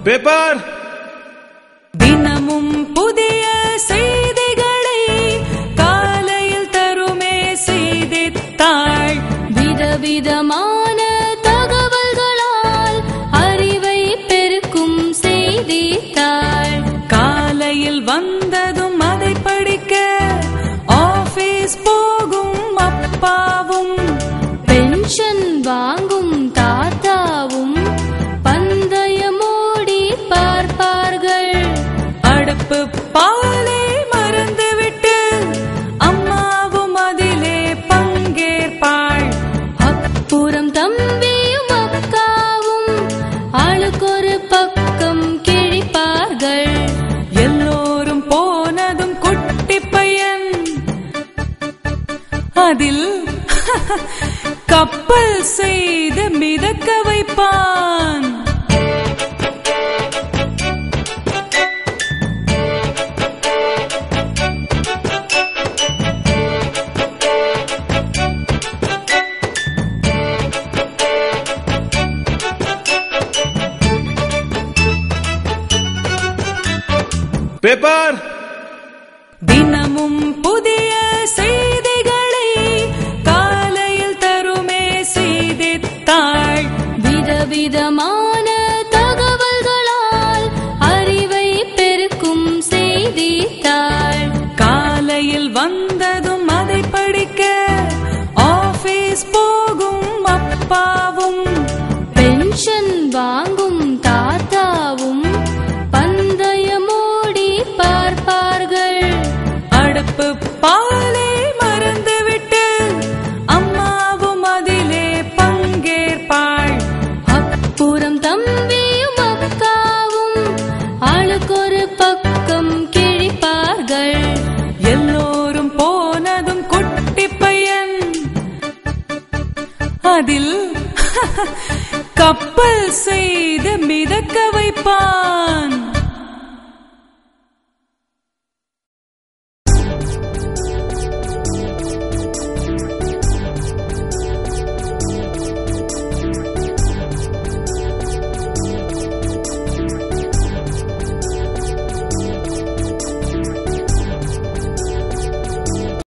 Paper தினமும் புதிய செய்திகளை காலையில் தருமே செய்தித்தாள். விதவிதமான தகவல்களால் அறிவை பெருக்கும் செய்தித்தாள். காலையில் வந்ததும் அதை படிக்க ஆபீஸ் போகும் அப்பாவும், பென்ஷன் வாங்கும் தாத்தாவும் பந்தயமோடி பார்ப்பார்கள். அடுப்பு பாலை மறந்துவிட்டு அம்மாவும் அதிலே பங்கேற்பாள். அப்புறம் தம்பியும் அக்காவும் ஆளுக்கொரு பக்கம் கிழிப்பார்கள். எல்லோரும் போனதும் குட்டி பையன் அதில் கப்பல் செய்து மிதக்க வைப்பான். பேப்பர் தினமும் புதிய செய்திகளை காலையில் தருமே செய்தித்தாள். விதவிதமான தகவல்களால் அறிவை பெருக்கும் செய்தித்தாள். காலையில் வந்ததும் அதை படிக்க ஆபீஸ் போகும் அப்பாவும், பென்ஷன் வாங்கும் தாத்தாவும் பந்தயமோடி பார்ப்பார்கள். அடுப்பு பாலை மறந்துவிட்டு அம்மாவும் அதிலே பங்கேற்பாள். அப்புறம் தம்பியும் அக்காவும் ஆளுக்கொரு பக்கம் கிழிப்பார்கள். எல்லோரும் போனதும் குட்டி பையன் அதில் கப்பல் செய்து மிதக்க வைப்பான்.